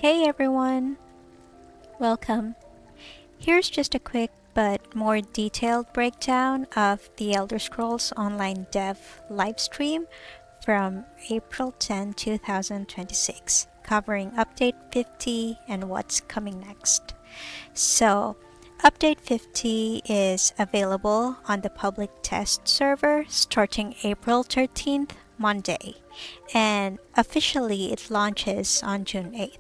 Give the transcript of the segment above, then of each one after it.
Hey everyone, welcome. Here's just a quick but more detailed breakdown of the Elder Scrolls Online Dev livestream from April 10, 2026, covering Update 50 and what's coming next. So, Update 50 is available on the public test server starting April 13th, Monday, and officially it launches on June 8th.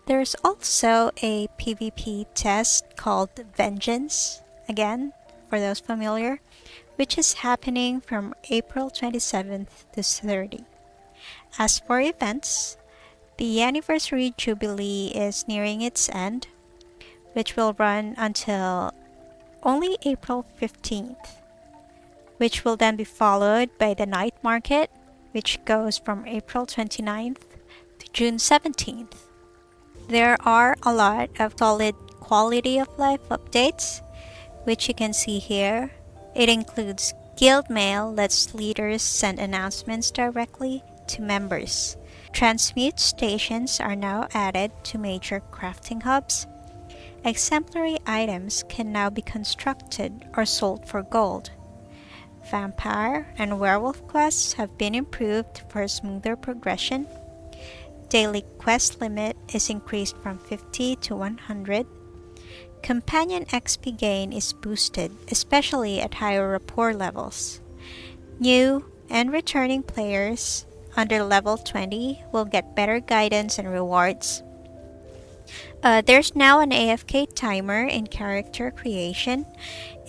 There's also a PvP test called Vengeance, again, for those familiar, which is happening from April 27th to 30. As for events, the Anniversary Jubilee is nearing its end, which will run until only April 15th, which will then be followed by the Night Market, which goes from April 29th to June 17th. There are a lot of solid quality of life updates, which you can see here. It includes Guild Mail lets leaders send announcements directly to members. Transmute stations are now added to major crafting hubs. Exemplary items can now be constructed or sold for gold. Vampire and werewolf quests have been improved for smoother progression. Daily quest limit is increased from 50 to 100. Companion XP gain is boosted, especially at higher rapport levels. New and returning players under level 20 will get better guidance and rewards. There's now an AFK timer in character creation,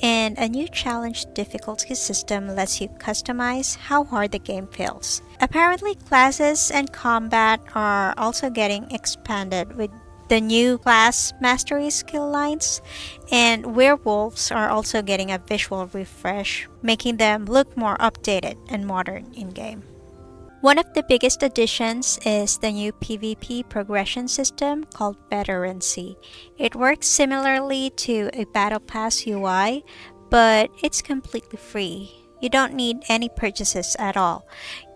and a new challenge difficulty system lets you customize how hard the game feels. Apparently, classes and combat are also getting expanded with the new class mastery skill lines, and werewolves are also getting a visual refresh, making them look more updated and modern in-game. One of the biggest additions is the new PvP progression system called Veterancy. It works similarly to a Battle Pass UI, but it's completely free. You don't need any purchases at all.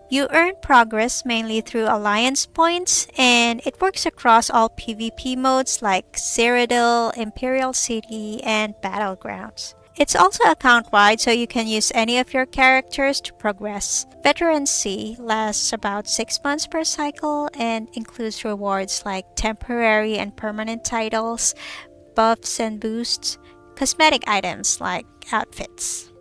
You earn progress mainly through alliance points, and it works across all PvP modes like Cyrodiil, Imperial City, and Battlegrounds. It's also account-wide, so you can use any of your characters to progress. Veterancy lasts about 6 months per cycle and includes rewards like temporary and permanent titles, buffs and boosts, cosmetic items like outfits.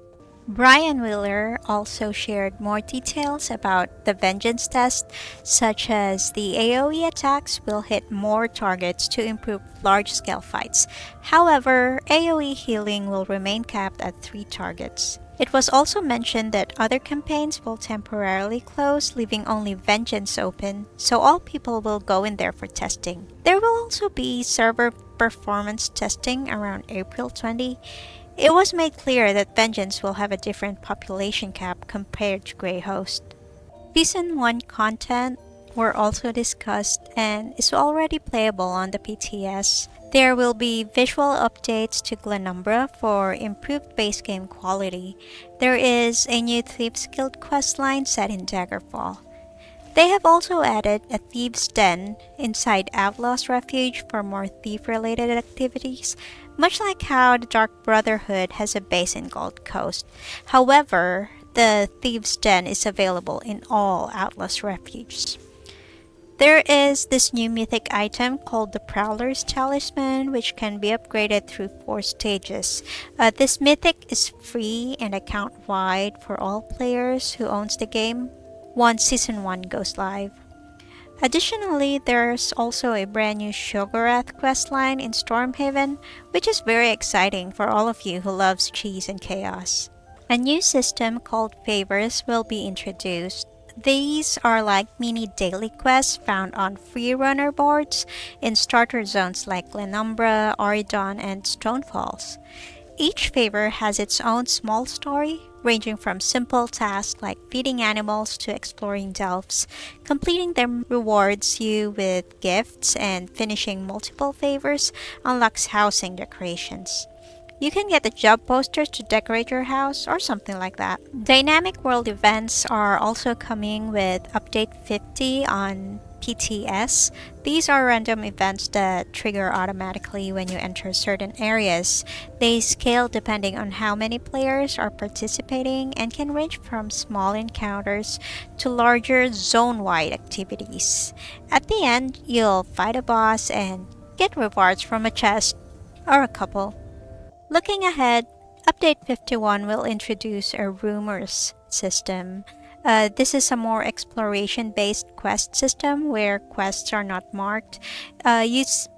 Brian Wheeler also shared more details about the Vengeance test, such as the AoE attacks will hit more targets to improve large-scale fights. However, AoE healing will remain capped at 3 targets. It was also mentioned that other campaigns will temporarily close, leaving only Vengeance open, so all people will go in there for testing. There will also be server performance testing around April 20. It was made clear that Vengeance will have a different population cap compared to Greyhost. Season 1 content were also discussed and is already playable on the PTS. There will be visual updates to Glenumbra for improved base game quality. There is a new Thieves Guild questline set in Daggerfall. They have also added a Thieves' Den inside Avlos's Refuge for more thief-related activities, much like how the Dark Brotherhood has a base in Gold Coast. However, the Thieves' Den is available in all Outlaws' Refuges. There is this new mythic item called the Prowler's Talisman, which can be upgraded through 4 stages. This mythic is free and account-wide for all players who owns the game once Season 1 goes live. Additionally, there's also a brand new Shogorath questline in Stormhaven, which is very exciting for all of you who loves cheese and chaos. A new system called Favors will be introduced. These are like mini daily quests found on freerunner boards in starter zones like Glenumbra, Oridon, and Stonefalls. Each favor has its own small story, ranging from simple tasks like feeding animals to exploring delves. Completing them rewards you with gifts, and finishing multiple favors unlocks housing decorations. You can get the job posters to decorate your house or something like that. Dynamic World events are also coming with Update 50 on PTS. These are random events that trigger automatically when you enter certain areas. They scale depending on how many players are participating and can range from small encounters to larger zone-wide activities. At the end, you'll fight a boss and get rewards from a chest or a couple. Looking ahead, Update 51 will introduce a rumors system. This is a more exploration based quest system where quests are not marked.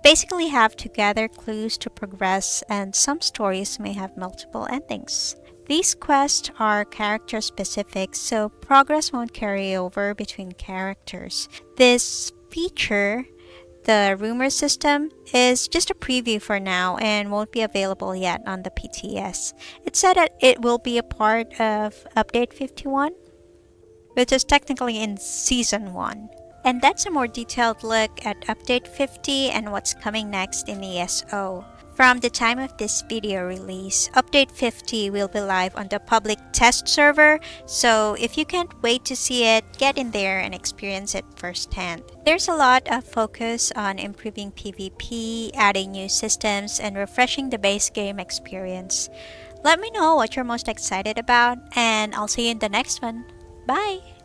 Basically have to gather clues to progress, and some stories may have multiple endings. These quests are character specific, so progress won't carry over between characters. This feature, the rumor system, is just a preview for now and won't be available yet on the PTS. It said that it will be a part of Update 51, which is technically in Season 1. And that's a more detailed look at Update 50 and what's coming next in ESO. From the time of this video release, Update 50 will be live on the public test server, so if you can't wait to see it, get in there and experience it firsthand. There's a lot of focus on improving PvP, adding new systems, and refreshing the base game experience. Let me know what you're most excited about, and I'll see you in the next one. Bye!